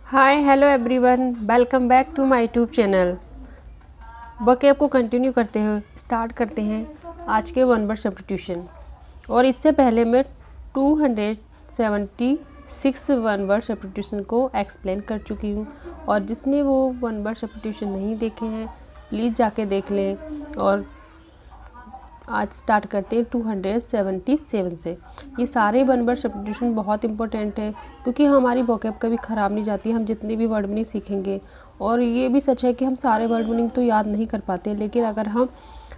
Hi hello everyone, welcome back to my YouTube channel. vocab को continue करते हुए start करते हैं आज के वन वर्ड सब्स्टिट्यूशन। और इससे पहले मैं 276 वन वर्ड सब्स्टिट्यूशन को एक्सप्लेन कर चुकी हूँ, और जिसने वो वन वर्ड सब्स्टिट्यूशन नहीं देखे हैं प्लीज़ जाके देख लें। और आज स्टार्ट करते हैं 277 से। ये सारे वन वर्ड सब्स्टिट्यूशन बहुत इंपॉर्टेंट है क्योंकि हमारी वोकैब कभी ख़राब नहीं जाती, हम जितनी भी वर्ड मीनिंग सीखेंगे। और ये भी सच है कि हम सारे वर्ड मीनिंग तो याद नहीं कर पाते, लेकिन अगर हम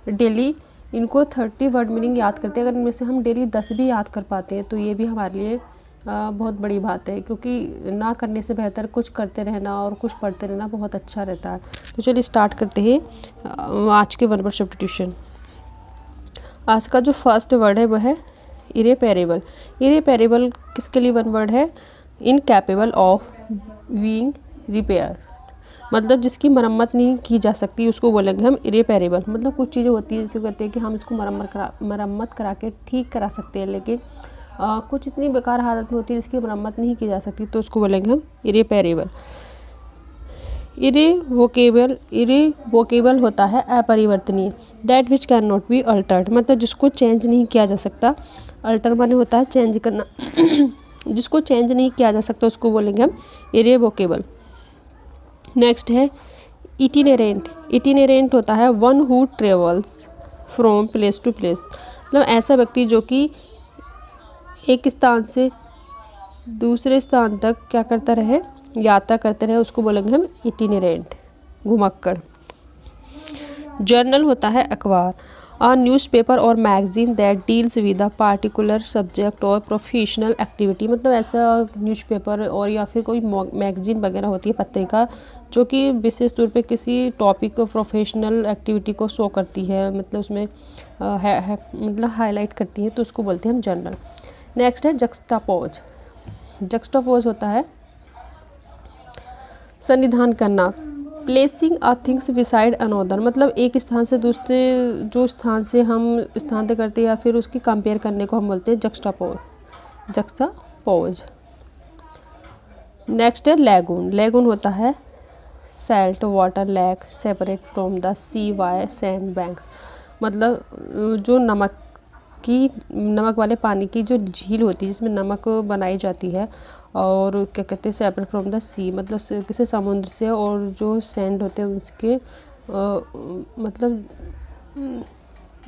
डेली इनको 30 वर्ड मीनिंग याद करते हैं, अगर इनमें से हम डेली 10 भी याद कर पाते हैं तो ये भी हमारे लिए बहुत बड़ी बात है, क्योंकि ना करने से बेहतर कुछ करते रहना और कुछ पढ़ते रहना बहुत अच्छा रहता है। तो चलिए स्टार्ट करते हैं आज के वन वर्ड सब्स्टिट्यूशन। आज का जो फर्स्ट वर्ड है वह है इरेपेरेबल। इरेपेरेबल किसके लिए वन वर्ड है? इनकैपेबल ऑफ बीइंग रिपेयर, मतलब जिसकी मरम्मत नहीं की जा सकती उसको बोलेंगे हम इरेपेरेबल। मतलब कुछ चीज़ें होती है जिसे कहते हैं कि हम इसको मरम्मत करा के ठीक करा सकते हैं, लेकिन कुछ इतनी बेकार हालत में होती है जिसकी मरम्मत नहीं की जा सकती, तो उसको बोलेंगे हम इरेपेरेबल। इरेवोकेबल होता है अपरिवर्तनीय। That which can not be altered, मतलब जिसको चेंज नहीं किया जा सकता। अल्टर माने होता है चेंज करना जिसको चेंज नहीं किया जा सकता उसको बोलेंगे हम इरेवोकेबल। नेक्स्ट है इटिनेरेंट। इटिनेरेंट होता है one who travels from place to place, मतलब ऐसा व्यक्ति जो कि एक स्थान से दूसरे स्थान तक क्या करता रहे, यात्रा करते रहे, उसको बोलेंगे हम इटिनेरेंट, घुमक्कड़। जर्नल होता है अखबार। अ न्यूज़पेपर और magazine that deals with a particular subject और प्रोफेशनल एक्टिविटी, मतलब ऐसा न्यूज़पेपर और या फिर कोई मैगजीन वगैरह होती है, पत्रिका, जो कि विशेष तौर पे किसी टॉपिक प्रोफेशनल एक्टिविटी को शो करती है, मतलब उसमें मतलब हाईलाइट करती है, तो उसको बोलते हैं हम जर्नल। नेक्स्ट है जक्स्टापोज। जक्स्टापोज होता है संविधान करना। Placing a things beside another, मतलब एक स्थान से दूसरे जो स्थान से हम स्थानांतर करते हैं या फिर उसकी कंपेयर करने को हम बोलते हैं जक्स्टापोज। नेक्स्ट है लैगून। लैगून होता है salt water lake separate from the sea by sand banks, मतलब जो नमक वाले पानी की जो झील होती है जिसमें नमक बनाई जाती है, और क्या कहते हैं सेपरेट फ्रॉम द सी, मतलब किसी समुद्र से, और जो सैंड होते हैं उसके मतलब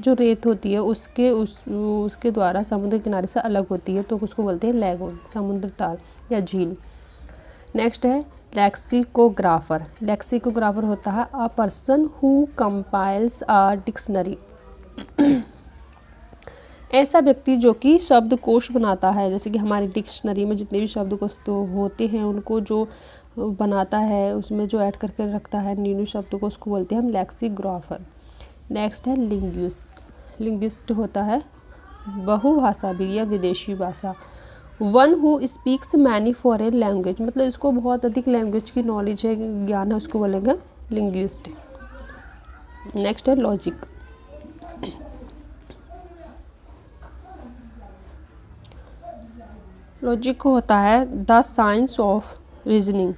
जो रेत होती है उसके द्वारा समुद्र किनारे से अलग होती है, तो उसको बोलते हैं लैगून, समुद्र ताल या झील। नेक्स्ट है लेक्सिकोग्राफर। लेक्सिकोग्राफर होता है a person who compiles a dictionary, ऐसा व्यक्ति जो कि शब्दकोश बनाता है, जैसे कि हमारी डिक्शनरी में जितने भी शब्दकोश तो होते हैं उनको जो बनाता है, उसमें जो ऐड करके रखता है न्यू शब्दों को, उसको बोलते हैं हम लेक्सिग्राफर। नेक्स्ट है लिंग्विस्ट। लिंग्विस्ट होता है बहुभाषाविद या विदेशी भाषा। One who speaks many foreign language, मतलब इसको बहुत अधिक लैंग्वेज की नॉलेज है, ज्ञान है, उसको बोलेंगे लिंग्विस्ट। नेक्स्ट है लॉजिक। लॉजिक होता है द साइंस ऑफ रीजनिंग,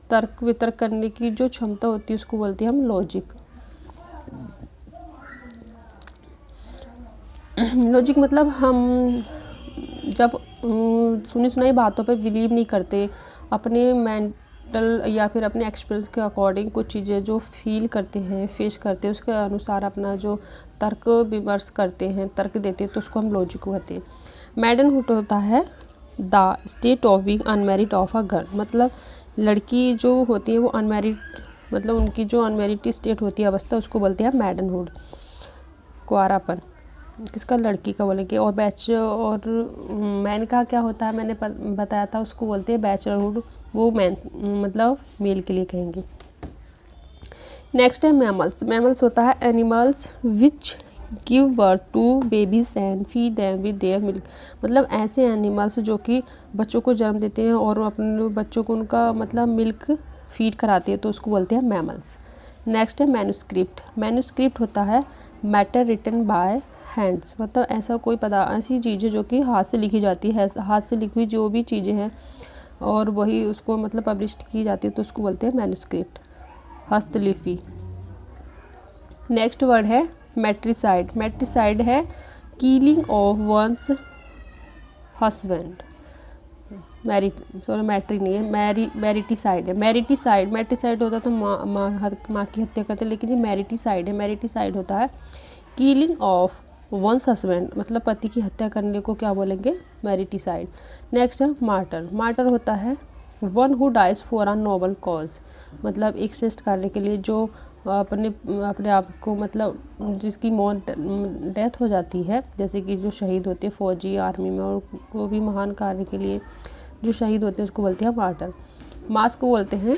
तर्क वितर्क करने की जो क्षमता होती है उसको बोलते हैं हम लॉजिक। लॉजिक मतलब हम जब सुनी सुनाई बातों पे बिलीव नहीं करते, अपने मेंटल या फिर अपने एक्सपीरियंस के अकॉर्डिंग कुछ चीज़ें जो फील करते हैं, फेस करते हैं, उसके अनुसार अपना जो तर्क विमर्श करते हैं, तर्क देते हैं, तो उसको हम लॉजिक कहते हैं। मैडनहुड होता है the state of being unmarried of a girl, मतलब लड़की जो होती है वो अनमैरिड, मतलब उनकी जो अनमैरिड स्टेट होती है अवस्था, उसको बोलते हैं मैडनहुड, कुंवारापन। किसका? लड़की का बोलेंगे। और मैन का क्या होता है, मैंने बताया था, उसको बोलते हैं बैचलरहुड, वो मैन मतलब मेल के लिए कहेंगे। नेक्स्ट है मैमल्स। मैमल्स होता है animals which give birth to babies and feed them with their milk, मतलब ऐसे एनिमल्स जो कि बच्चों को जन्म देते हैं और अपने बच्चों को उनका मतलब मिल्क फीड कराते हैं, तो उसको बोलते हैं मैमल्स। नेक्स्ट है मैन्युस्क्रिप्ट। मैन्युस्क्रिप्ट होता है मैटर रिटन बाय हैंड्स, मतलब ऐसा कोई ऐसी चीज़ें जो कि हाथ से लिखी जाती है, हाथ से लिखी हुई जो भी चीज़ें हैं और वही उसको मतलब पब्लिश की जाती है तो उसको बोलते हैं मैन्युस्क्रिप्ट, हस्तलिपि। नेक्स्ट वर्ड है मैट्रिसाइड। मैट्रिसाइड है किलिंग ऑफ वंस हस्बैंड। मैट्री नहीं है, मैरिटिसाइड है। मैट्रिसाइड होता तो माँ की हत्या करते, लेकिन ये मैरिटिसाइड है। मैरिटिसाइड होता है किलिंग ऑफ वंस हस्बैंड, मतलब पति की हत्या करने को क्या बोलेंगे, मैरिटिसाइड। नेक्स्ट है मार्टर। मार्टर होता है one who dies for a noble cause, मतलब एक श्रेष्ठ कार्य के लिए जो अपने आप को मतलब जिसकी मौत डेथ हो जाती है, जैसे कि जो शहीद होते हैं फौजी आर्मी में, और वो भी महान कार्य के लिए जो शहीद होते हैं उसको बोलते हैं मार्टर। मास को बोलते हैं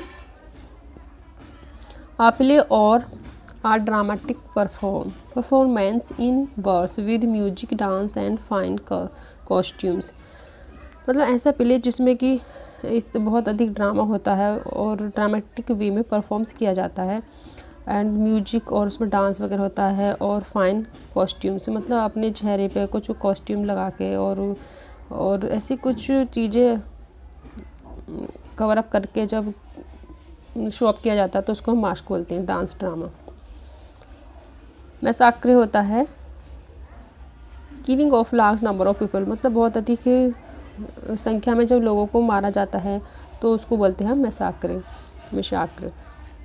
प्ले और a dramatic performance in verse with music, dance and fine costumes, मतलब ऐसा प्ले जिसमें कि बहुत अधिक ड्रामा होता है और ड्रामेटिक वे में परफॉर्म्स किया जाता है, एंड म्यूजिक और उसमें डांस वगैरह होता है, और फाइन कॉस्ट्यूम्स मतलब अपने चेहरे पे कुछ कॉस्ट्यूम लगा के और ऐसी कुछ चीज़ें कवर अप करके जब शो अप किया जाता है तो उसको हम मास्क बोलते हैं, डांस ड्रामा। मैसाक्रे होता है killing of large number of people, मतलब बहुत अधिक संख्या में जब लोगों को मारा जाता है तो उसको बोलते हैं मैसाक्रे।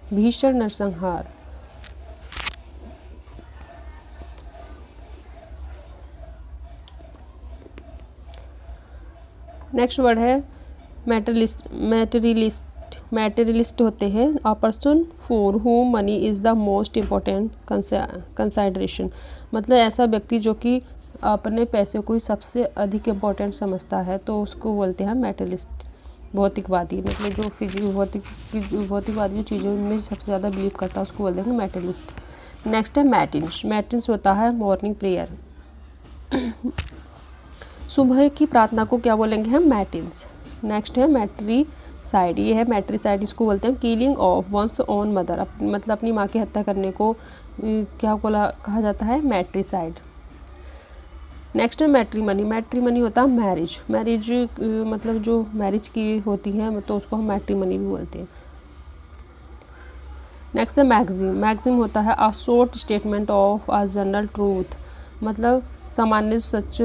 भीषण नरसंहार। नेक्स्ट वर्ड है मैटेरियलिस्ट होते हैं a person for whom money is the most important consideration, मतलब ऐसा व्यक्ति जो कि अपने पैसे को ही सबसे अधिक इम्पोर्टेंट समझता है तो उसको बोलते हैं मैटेरियलिस्ट, भौतिकवादी, मतलब जो भौतिकवादी जो चीज़ों में सबसे ज़्यादा बिलीव करता है उसको बोलते हैं मैटेरियलिस्ट। नेक्स्ट है मैटिन्स। मैटिन्स होता है मॉर्निंग प्रेयर, सुबह की प्रार्थना को क्या बोलेंगे हम, मैटिन्स। नेक्स्ट है मैट्रिसाइड। ये है मैट्रिसाइड, इसको बोलते हैं killing of one's own mother, मतलब अपनी माँ की हत्या करने को क्या कहा जाता है, मैट्रिसाइड। नेक्स्ट है मैट्रीमनी। मैट्रीमनी होता है मैरिज मतलब जो मैरिज की होती है तो उसको हम मैट्रीमनी भी बोलते हैं। नेक्स्ट है मैगजिम। मैगजिम होता है a short statement of a general truth, मतलब सामान्य सच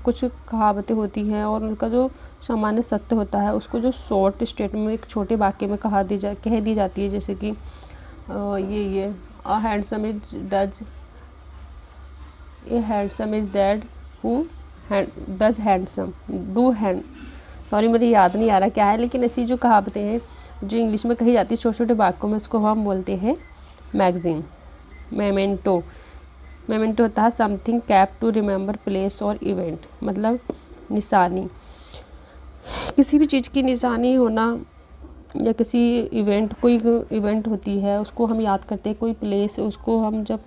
कुछ कहावतें होती हैं और उनका जो सामान्य सत्य होता है उसको जो शॉर्ट स्टेटमेंट एक छोटे वाक्य में कह दी जाती है, जैसे कि ये a handsome is that who does handsome do hand, sorry मुझे याद नहीं आ रहा क्या है, लेकिन ऐसी जो कहावतें हैं जो इंग्लिश में कही जाती है छोटे छोटे वाक्यों में उसको हम बोलते हैं मैगजीन। मेमेंटो होता है something kept to remember place और इवेंट, मतलब निशानी, किसी भी चीज़ की निशानी होना या किसी इवेंट, कोई इवेंट होती है उसको हम याद करते हैं, कोई प्लेस उसको हम जब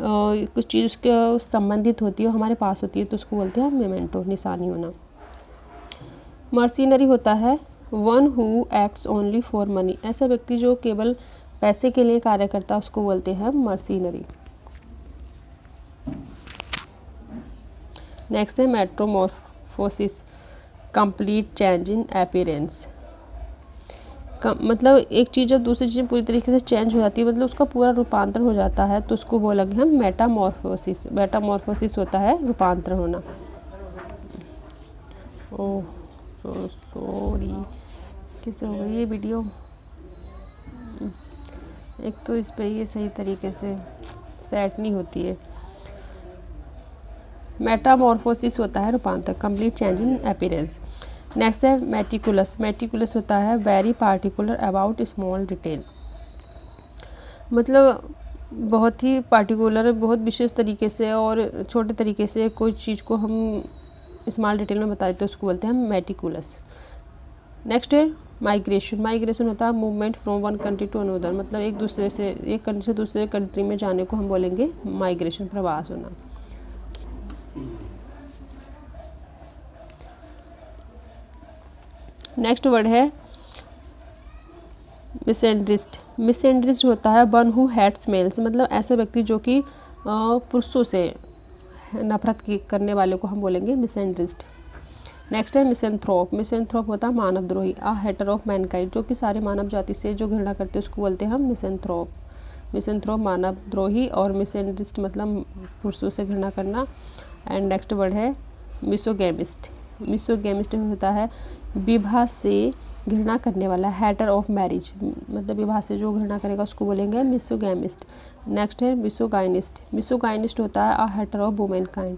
कुछ चीज़ उसके संबंधित होती है हमारे पास होती है तो उसको बोलते हैं मेमेंटो, निशानी होना। मर्सिनरी होता है one who acts only for money, ऐसा व्यक्ति जो केवल पैसे के लिए कार्य करता है उसको बोलते हैं मर्सिनरी। नेक्स्ट है मेट्रोमॉर्फोसिस, कंप्लीट चेंज इन अपीयरेंस, मतलब एक चीज़ जब दूसरी चीज़ पूरी तरीके से चेंज हो जाती है, मतलब उसका पूरा रूपांतरण हो जाता है तो उसको बोलेंगे हम मेटामॉर्फोसिस। मेटामॉर्फोसिस होता है रूपांतरण होना। ओह सॉरी, कैसे हो गई ये वीडियो, एक तो इस पे ये सही तरीके से सेट नहीं होती है। मेटामॉर्फोसिस होता है रूपांतर, complete change in appearance. Next है मेटिकुलस। मेटिकुलस होता है very particular about small detail, मतलब बहुत ही पार्टिकुलर, बहुत विशेष तरीके से और छोटे तरीके से कोई चीज़ को हम स्मॉल डिटेल में बताते हैं तो उसको बोलते हैं मेटिकुलस। नेक्स्ट है माइग्रेशन। माइग्रेशन होता है movement from one country to another, मतलब एक कंट्री से दूसरे कंट्री में जाने को हम बोलेंगे माइग्रेशन, प्रवास होना। नेक्स्ट वर्ड है मिसएंड्रिस्ट। मिसएंड्रिस्ट होता है वन हु हेट्स मेल्स, मतलब ऐसा व्यक्ति जो कि पुरुषों से नफरत करने वाले को हम बोलेंगे मिसएंड्रिस्ट। नेक्स्ट है मिसेंथ्रोप। मिसेंथ्रोप होता है मानवद्रोही, आ हेटर ऑफ मैनकाइंड, जो कि सारे मानव जाति से जो घृणा करते हैं उसको बोलते हैं हम मिसेंथ्रोप। मिसेंथ्रोप मानवद्रोही और मिसेंट्रिस्ट मतलब पुरुषों से घृणा करना। एंड नेक्स्ट वर्ड है मिसोगैमिस्ट। मिसोगैमिस्ट होता है विवाह से घृणा करने वाला, हैटर ऑफ मैरिज मतलब विवाह से जो घृणा करेगा उसको बोलेंगे मिसोगैमिस्ट। नेक्स्ट है मिसोगाइनिस्ट। मिसोगाइनिस्ट होता है आ हैटर ऑफ वुमेन काइंड,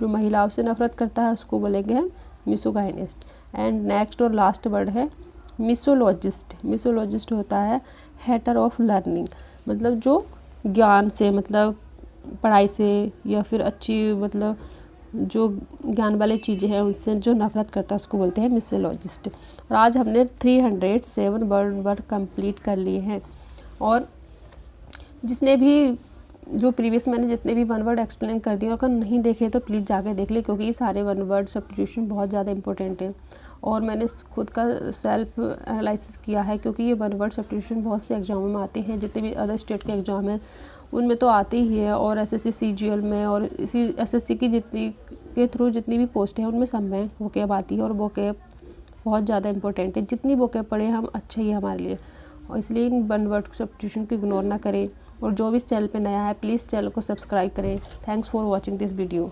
जो महिलाओं से नफरत करता है उसको बोलेंगे हम मिसोगाइनिस्ट। एंड नेक्स्ट और लास्ट वर्ड है मिसोलॉजिस्ट। मिसोलॉजिस्ट होता है हैटर ऑफ लर्निंग, मतलब जो ज्ञान से मतलब पढ़ाई से या फिर अच्छी मतलब जो ज्ञान वाली चीज़ें हैं उनसे जो नफरत करता है उसको बोलते हैं मिसोलॉजिस्ट। और आज हमने 307 वर्ड कंप्लीट कर लिए हैं। और जिसने भी जो प्रीवियस मैंने जितने भी वन वर्ड एक्सप्लेन कर दिए अगर नहीं देखे तो प्लीज़ जाके देख ले, क्योंकि ये सारे वन वर्ड सब्स्टिट्यूशन बहुत ज़्यादा इंपॉर्टेंट है। और मैंने खुद का सेल्फ एनालिसिस किया है, क्योंकि ये वन वर्ड सब्स्टिट्यूशन बहुत से एग्जामों में आते हैं, जितने भी अदर स्टेट के एग्ज़ाम हैं उनमें तो आते ही है, और एसएससी सीजीएल में और इसी एसएससी की जितनी के थ्रू जितनी भी पोस्ट हैं उनमें सब में वोकैब आती है। और वोकैब बहुत ज़्यादा इंपॉर्टेंट है, जितनी वोकैब पढ़े हम अच्छा ही है हमारे लिए, और इसलिए इन वन वर्ड सब्स्टिट्यूशन को इग्नोर ना करें। और जो भी इस चैनल पे नया है प्लीज़ चैनल को सब्सक्राइब करें। Thanks for watching this video.